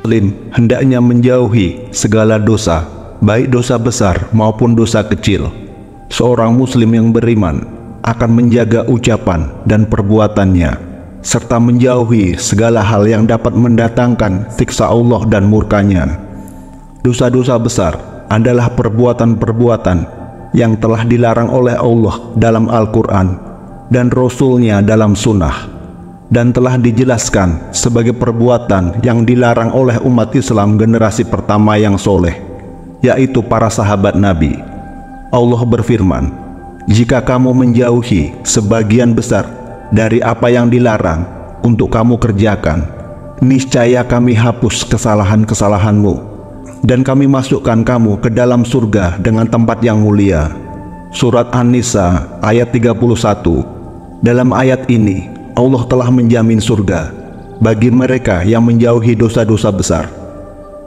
muslim hendaknya menjauhi segala dosa, baik dosa besar maupun dosa kecil. Seorang muslim yang beriman akan menjaga ucapan dan perbuatannya, serta menjauhi segala hal yang dapat mendatangkan siksa Allah dan murkanya. Dosa-dosa besar adalah perbuatan-perbuatan yang telah dilarang oleh Allah dalam Al-Quran dan Rasul-Nya dalam Sunnah, dan telah dijelaskan sebagai perbuatan yang dilarang oleh umat Islam generasi pertama yang soleh, yaitu para sahabat Nabi. Allah berfirman, "Jika kamu menjauhi sebagian besar dari apa yang dilarang untuk kamu kerjakan, niscaya kami hapus kesalahan-kesalahanmu, dan kami masukkan kamu ke dalam surga dengan tempat yang mulia." Surat An-Nisa ayat 31. Dalam ayat ini Allah telah menjamin surga bagi mereka yang menjauhi dosa-dosa besar.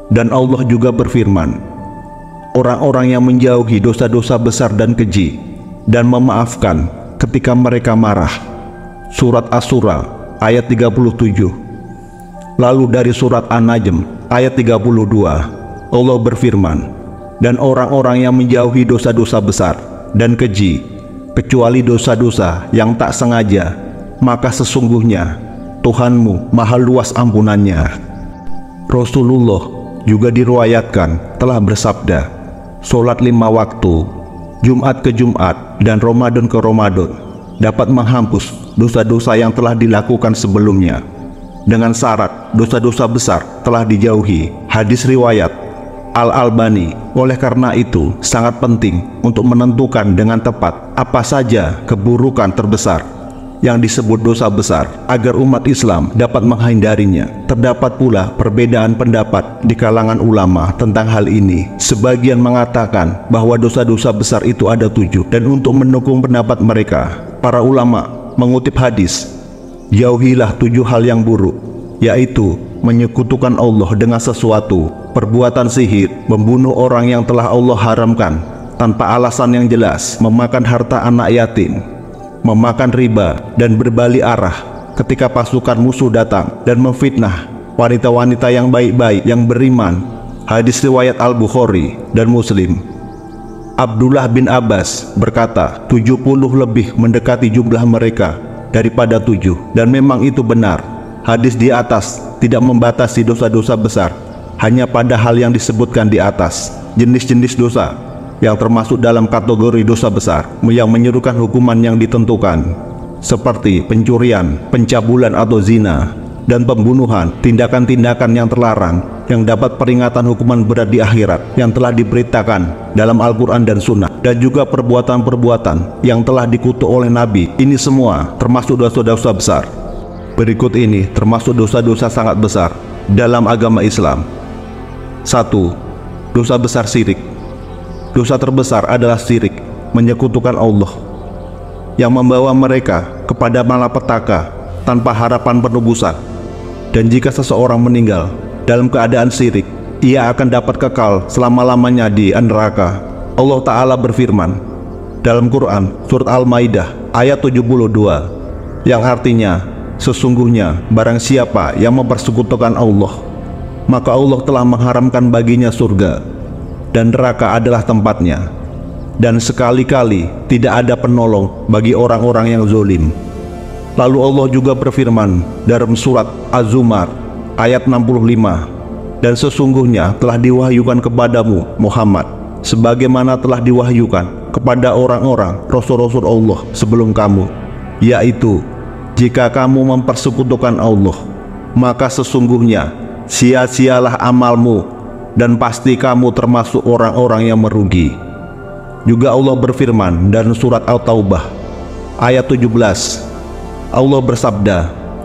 Dan Allah juga berfirman, orang-orang yang menjauhi dosa-dosa besar dan keji dan memaafkan ketika mereka marah. Surat Asy-Syura ayat 37. Lalu dari surat An-Najm ayat 32, Allah berfirman, dan orang-orang yang menjauhi dosa-dosa besar dan keji, kecuali dosa-dosa yang tak sengaja, maka sesungguhnya Tuhanmu maha luas ampunannya. Rasulullah juga diriwayatkan telah bersabda, "Sholat 5 waktu, Jumat ke Jumat dan Ramadan ke Ramadan dapat menghapus dosa-dosa yang telah dilakukan sebelumnya, dengan syarat dosa-dosa besar telah dijauhi." Hadis riwayat Al-Albani. Oleh karena itu sangat penting untuk menentukan dengan tepat apa saja keburukan terbesar yang disebut dosa besar agar umat Islam dapat menghindarinya. Terdapat pula perbedaan pendapat di kalangan ulama tentang hal ini. Sebagian mengatakan bahwa dosa-dosa besar itu ada 7, dan untuk mendukung pendapat mereka, para ulama mengutip hadis, "Jauhilah 7 hal yang buruk, yaitu menyekutukan Allah dengan sesuatu, perbuatan sihir, membunuh orang yang telah Allah haramkan tanpa alasan yang jelas, memakan harta anak yatim, memakan riba, dan berbalik arah ketika pasukan musuh datang, dan memfitnah wanita-wanita yang baik-baik yang beriman." Hadis riwayat Al-Bukhari dan Muslim. Abdullah bin Abbas berkata, 70 lebih mendekati jumlah mereka daripada 7, dan memang itu benar. Hadis di atas tidak membatasi dosa-dosa besar, hanya pada hal yang disebutkan di atas. Jenis-jenis dosa yang termasuk dalam kategori dosa besar yang menyerukan hukuman yang ditentukan, seperti pencurian, pencabulan atau zina, dan pembunuhan, tindakan-tindakan yang terlarang yang dapat peringatan hukuman berat di akhirat yang telah diberitakan dalam Al-Quran dan Sunnah, dan juga perbuatan-perbuatan yang telah dikutuk oleh Nabi. Ini semua termasuk dosa-dosa besar. Berikut ini termasuk dosa-dosa sangat besar dalam agama Islam. 1. Dosa besar syirik. Dosa terbesar adalah syirik, menyekutukan Allah, yang membawa mereka kepada malapetaka tanpa harapan penebusan. Dan jika seseorang meninggal dalam keadaan syirik, ia akan dapat kekal selama-lamanya di neraka. Allah Ta'ala berfirman dalam Quran surat Al-Maidah ayat 72, yang artinya, sesungguhnya barang siapa yang mempersekutukan Allah, maka Allah telah mengharamkan baginya surga, dan neraka adalah tempatnya, dan sekali-kali tidak ada penolong bagi orang-orang yang zalim. Lalu Allah juga berfirman dalam surat Az-Zumar ayat 65, dan sesungguhnya telah diwahyukan kepadamu Muhammad sebagaimana telah diwahyukan kepada orang-orang Rasul-Rasul Allah sebelum kamu, yaitu jika kamu mempersekutukan Allah, maka sesungguhnya sia-sialah amalmu, dan pasti kamu termasuk orang-orang yang merugi. Juga Allah berfirman dalam surat At-Taubah ayat 17, Allah bersabda,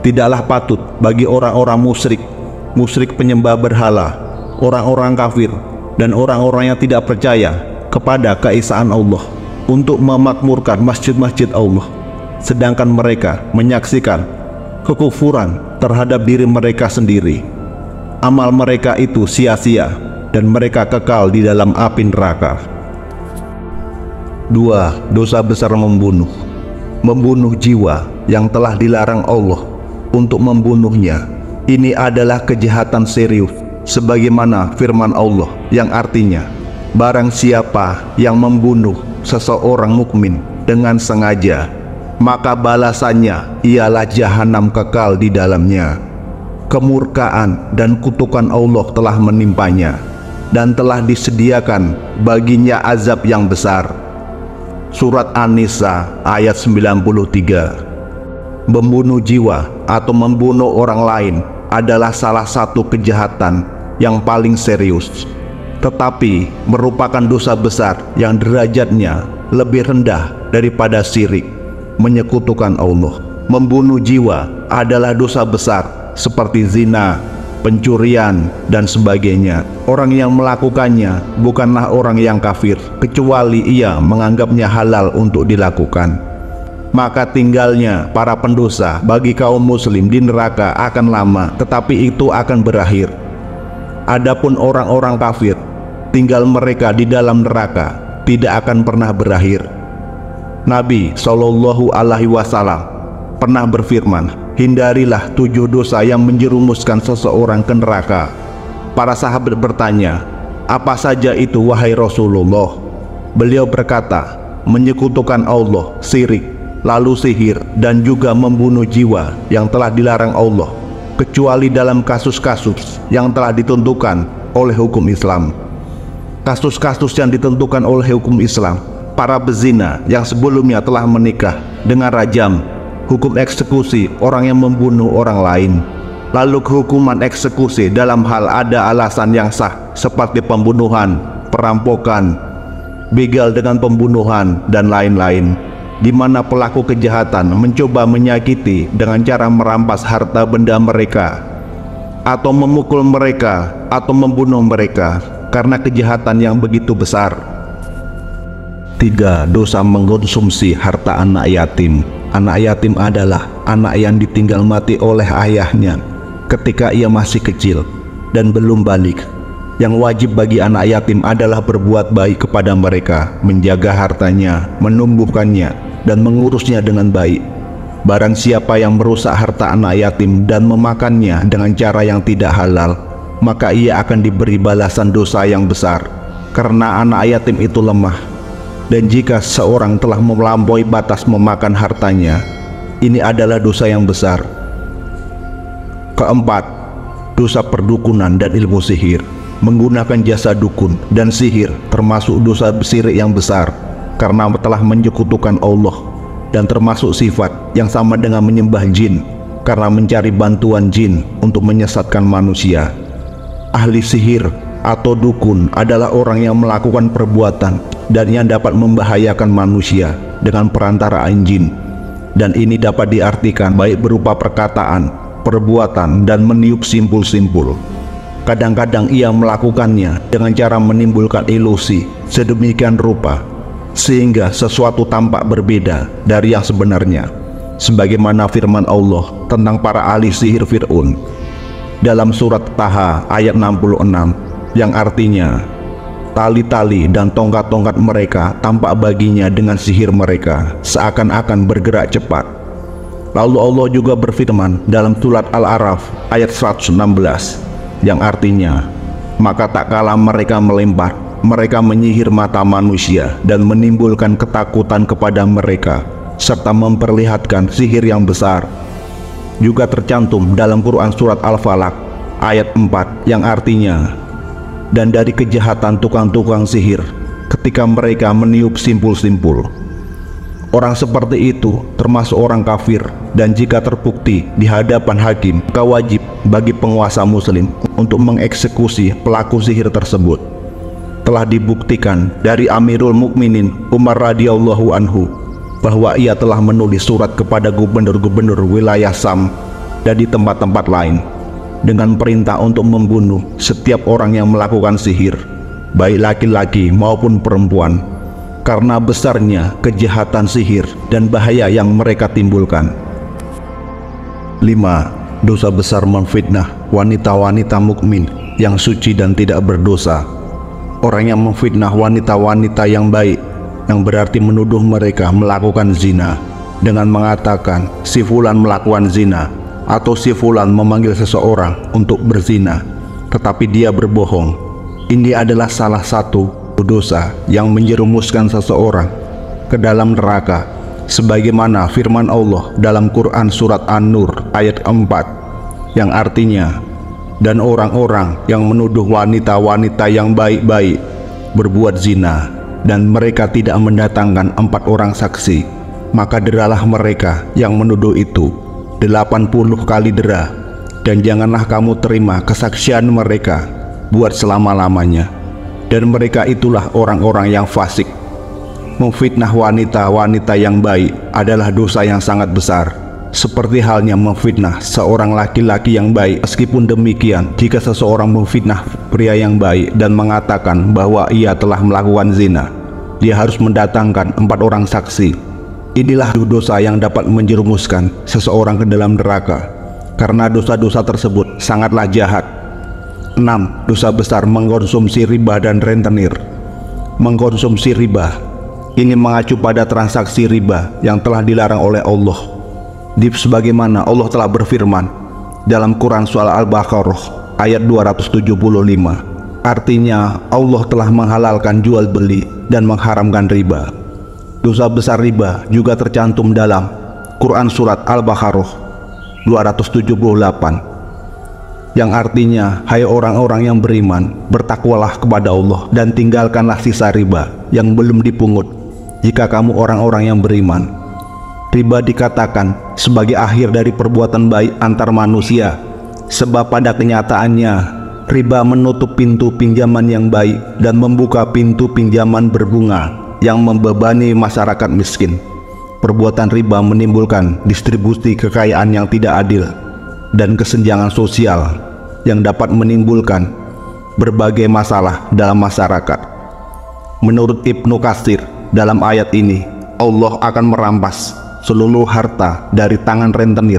tidaklah patut bagi orang-orang musyrik penyembah berhala, orang-orang kafir, dan orang-orang yang tidak percaya kepada keesaan Allah untuk memakmurkan masjid-masjid Allah, sedangkan mereka menyaksikan kekufuran terhadap diri mereka sendiri. Amal mereka itu sia-sia, dan mereka kekal di dalam api neraka. 2. Dosa besar membunuh. Membunuh jiwa yang telah dilarang Allah untuk membunuhnya. Ini adalah kejahatan serius sebagaimana firman Allah yang artinya, barang siapa yang membunuh seseorang mukmin dengan sengaja, maka balasannya ialah jahanam kekal di dalamnya. Kemurkaan dan kutukan Allah telah menimpanya, dan telah disediakan baginya azab yang besar. Surat An-Nisa ayat 93. Membunuh jiwa atau membunuh orang lain adalah salah satu kejahatan yang paling serius, tetapi merupakan dosa besar yang derajatnya lebih rendah daripada syirik, menyekutukan Allah. Membunuh jiwa adalah dosa besar seperti zina, pencurian, dan sebagainya. Orang yang melakukannya bukanlah orang yang kafir, kecuali ia menganggapnya halal untuk dilakukan. Maka tinggalnya para pendosa bagi kaum muslim di neraka akan lama, tetapi itu akan berakhir. Adapun orang-orang kafir, tinggal mereka di dalam neraka tidak akan pernah berakhir. Nabi Shallallahu Alaihi Wasallam pernah berfirman, hindarilah 7 dosa yang menjerumuskan seseorang ke neraka. Para sahabat bertanya, apa saja itu wahai Rasulullah? Beliau berkata, menyekutukan Allah, syirik, lalu sihir, dan juga membunuh jiwa yang telah dilarang Allah, kecuali dalam kasus-kasus yang telah ditentukan oleh hukum Islam. Kasus-kasus yang ditentukan oleh hukum Islam, para bezina yang sebelumnya telah menikah dengan rajam, hukum eksekusi orang yang membunuh orang lain, lalu kehukuman eksekusi dalam hal ada alasan yang sah seperti pembunuhan, perampokan, begal dengan pembunuhan, dan lain-lain, di mana pelaku kejahatan mencoba menyakiti dengan cara merampas harta benda mereka, atau memukul mereka, atau membunuh mereka karena kejahatan yang begitu besar. 3. Dosa mengkonsumsi harta anak yatim. Anak yatim adalah anak yang ditinggal mati oleh ayahnya ketika ia masih kecil dan belum balik. Yang wajib bagi anak yatim adalah berbuat baik kepada mereka, menjaga hartanya, menumbuhkannya, dan mengurusnya dengan baik. Barang siapa yang merusak harta anak yatim dan memakannya dengan cara yang tidak halal, maka ia akan diberi balasan dosa yang besar, karena anak yatim itu lemah. Dan jika seorang telah melampaui batas memakan hartanya, ini adalah dosa yang besar. 4. Dosa perdukunan dan ilmu sihir. Menggunakan jasa dukun dan sihir termasuk dosa syirik yang besar, karena telah menyekutukan Allah, dan termasuk sifat yang sama dengan menyembah jin, karena mencari bantuan jin untuk menyesatkan manusia. Ahli sihir atau dukun adalah orang yang melakukan perbuatan dan yang dapat membahayakan manusia dengan perantaraan jin, dan ini dapat diartikan baik berupa perkataan, perbuatan, dan meniup simpul-simpul. Kadang-kadang ia melakukannya dengan cara menimbulkan ilusi sedemikian rupa sehingga sesuatu tampak berbeda dari yang sebenarnya, sebagaimana firman Allah tentang para ahli sihir Fir'aun dalam surat Taha ayat 66, yang artinya, tali-tali dan tongkat-tongkat mereka tampak baginya dengan sihir mereka, seakan-akan bergerak cepat. Lalu Allah juga berfirman dalam surat Al-A'raf ayat 116, yang artinya, maka tak kalah mereka melempar, mereka menyihir mata manusia dan menimbulkan ketakutan kepada mereka, serta memperlihatkan sihir yang besar. Juga tercantum dalam Quran surat Al-Falaq ayat 4, yang artinya, dan dari kejahatan tukang-tukang sihir ketika mereka meniup simpul-simpul. Orang seperti itu termasuk orang kafir, dan jika terbukti di hadapan hakim, maka wajib bagi penguasa muslim untuk mengeksekusi pelaku sihir tersebut. Telah dibuktikan dari Amirul Mukminin Umar radhiyallahu anhu bahwa ia telah menulis surat kepada gubernur-gubernur wilayah Sam dan di tempat-tempat lain dengan perintah untuk membunuh setiap orang yang melakukan sihir, baik laki-laki maupun perempuan, karena besarnya kejahatan sihir dan bahaya yang mereka timbulkan. 5. Dosa besar memfitnah wanita-wanita mukmin yang suci dan tidak berdosa. Orang yang memfitnah wanita-wanita yang baik, yang berarti menuduh mereka melakukan zina dengan mengatakan si fulan melakukan zina, atau si fulan memanggil seseorang untuk berzina, tetapi dia berbohong. Ini adalah salah satu dosa yang menjerumuskan seseorang ke dalam neraka, sebagaimana firman Allah dalam Quran surat An-Nur ayat 4 yang artinya, dan orang-orang yang menuduh wanita-wanita yang baik-baik berbuat zina dan mereka tidak mendatangkan 4 orang saksi, maka deralah mereka yang menuduh itu 80 kali dera, dan janganlah kamu terima kesaksian mereka buat selama-lamanya. Dan mereka itulah orang-orang yang fasik. Memfitnah wanita-wanita yang baik adalah dosa yang sangat besar, seperti halnya memfitnah seorang laki-laki yang baik. Meskipun demikian, jika seseorang memfitnah pria yang baik dan mengatakan bahwa ia telah melakukan zina, dia harus mendatangkan 4 orang saksi. Inilah dosa yang dapat menjerumuskan seseorang ke dalam neraka, karena dosa-dosa tersebut sangatlah jahat. 6. Dosa besar mengkonsumsi riba dan rentenir. Mengkonsumsi riba ini mengacu pada transaksi riba yang telah dilarang oleh Allah. Sebagaimana Allah telah berfirman dalam Quran surah Al-Baqarah ayat 275. Artinya Allah telah menghalalkan jual beli dan mengharamkan riba. Dosa besar riba juga tercantum dalam Quran surat Al-Baqarah 278 yang artinya, hai orang-orang yang beriman, bertakwalah kepada Allah dan tinggalkanlah sisa riba yang belum dipungut jika kamu orang-orang yang beriman. Riba dikatakan sebagai akhir dari perbuatan baik antar manusia, sebab pada kenyataannya riba menutup pintu pinjaman yang baik dan membuka pintu pinjaman berbunga yang membebani masyarakat miskin. Perbuatan riba menimbulkan distribusi kekayaan yang tidak adil dan kesenjangan sosial yang dapat menimbulkan berbagai masalah dalam masyarakat. Menurut Ibnu Katsir, dalam ayat ini Allah akan merampas seluruh harta dari tangan rentenir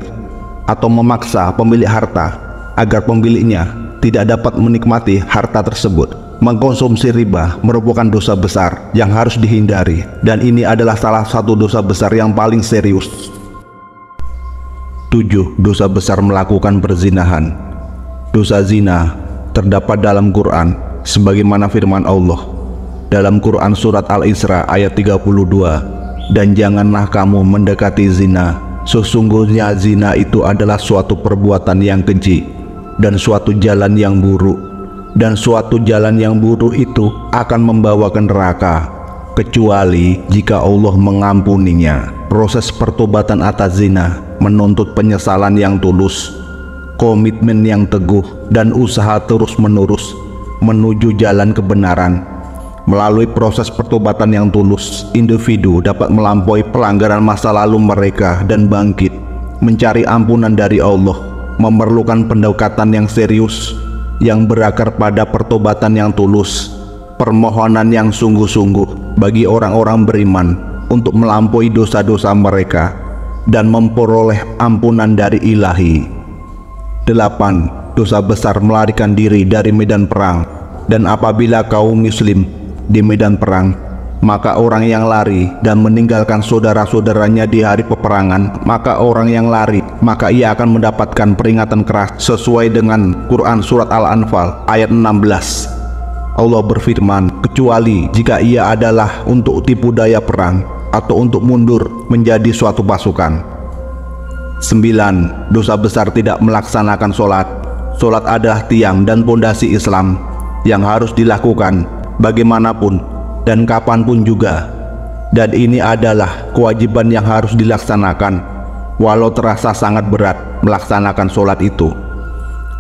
atau memaksa pemilik harta agar pemiliknya tidak dapat menikmati harta tersebut. Mengkonsumsi riba merupakan dosa besar yang harus dihindari, dan ini adalah salah satu dosa besar yang paling serius. 7. Dosa besar melakukan perzinahan. Dosa zina terdapat dalam Quran sebagaimana firman Allah dalam Quran surat Al-Isra ayat 32, dan janganlah kamu mendekati zina, sesungguhnya zina itu adalah suatu perbuatan yang keji dan suatu jalan yang buruk, dan suatu jalan yang buruk itu akan membawa ke neraka kecuali jika Allah mengampuninya. Proses pertobatan atas zina menuntut penyesalan yang tulus, komitmen yang teguh, dan usaha terus-menerus menuju jalan kebenaran. Melalui proses pertobatan yang tulus, individu dapat melampaui pelanggaran masa lalu mereka dan bangkit mencari ampunan dari Allah. Memerlukan pendekatan yang serius yang berakar pada pertobatan yang tulus, permohonan yang sungguh-sungguh bagi orang-orang beriman untuk melampaui dosa-dosa mereka dan memperoleh ampunan dari Ilahi. 8. Dosa besar melarikan diri dari medan perang. Dan apabila kaum muslim di medan perang, maka orang yang lari dan meninggalkan saudara-saudaranya di hari peperangan, maka orang yang lari, maka ia akan mendapatkan peringatan keras sesuai dengan Quran surat Al-Anfal ayat 16. Allah berfirman, kecuali jika ia adalah untuk tipu daya perang atau untuk mundur menjadi suatu pasukan. 9. Dosa besar tidak melaksanakan sholat. Sholat adalah tiang dan pondasi Islam yang harus dilakukan bagaimanapun dan kapanpun juga, dan ini adalah kewajiban yang harus dilaksanakan walau terasa sangat berat. Melaksanakan sholat itu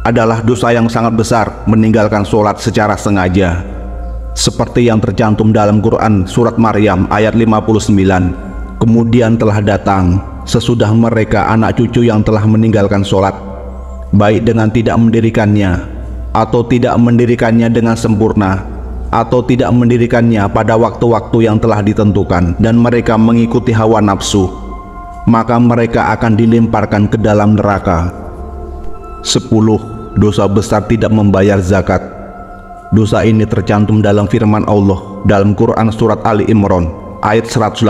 adalah dosa yang sangat besar. Meninggalkan sholat secara sengaja, seperti yang tercantum dalam Quran surat Maryam ayat 59. Kemudian telah datang sesudah mereka anak cucu yang telah meninggalkan sholat, baik dengan tidak mendirikannya atau tidak mendirikannya dengan sempurna, atau tidak mendirikannya pada waktu-waktu yang telah ditentukan, dan mereka mengikuti hawa nafsu, maka mereka akan dilemparkan ke dalam neraka. 10. Dosa besar tidak membayar zakat. Dosa ini tercantum dalam firman Allah dalam Quran surat Ali Imran ayat 180.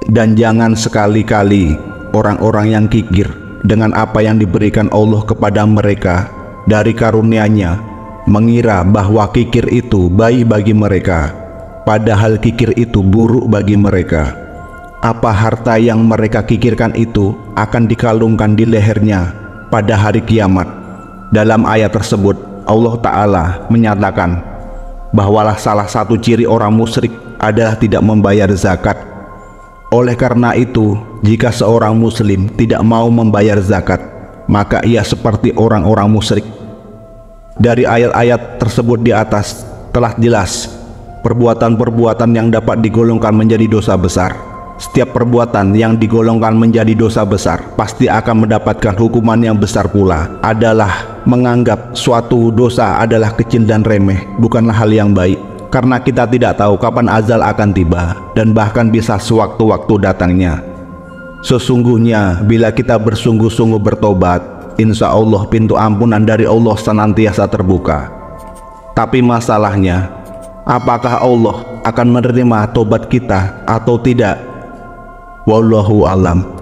Dan jangan sekali-kali orang-orang yang kikir dengan apa yang diberikan Allah kepada mereka dari karunia-Nya mengira bahwa kikir itu baik bagi mereka, padahal kikir itu buruk bagi mereka. Apa harta yang mereka kikirkan itu akan dikalungkan di lehernya pada hari kiamat. Dalam ayat tersebut Allah Ta'ala menyatakan bahwalah salah satu ciri orang musyrik adalah tidak membayar zakat. Oleh karena itu, jika seorang muslim tidak mau membayar zakat, maka ia seperti orang-orang musyrik. Dari ayat-ayat tersebut di atas telah jelas perbuatan-perbuatan yang dapat digolongkan menjadi dosa besar. Setiap perbuatan yang digolongkan menjadi dosa besar pasti akan mendapatkan hukuman yang besar pula. Adalah menganggap suatu dosa adalah kecil dan remeh, bukanlah hal yang baik. Karena kita tidak tahu kapan azal akan tiba, dan bahkan bisa sewaktu-waktu datangnya. Sesungguhnya bila kita bersungguh-sungguh bertobat, insya Allah pintu ampunan dari Allah senantiasa terbuka. Tapi masalahnya, apakah Allah akan menerima tobat kita atau tidak? Wallahu alam.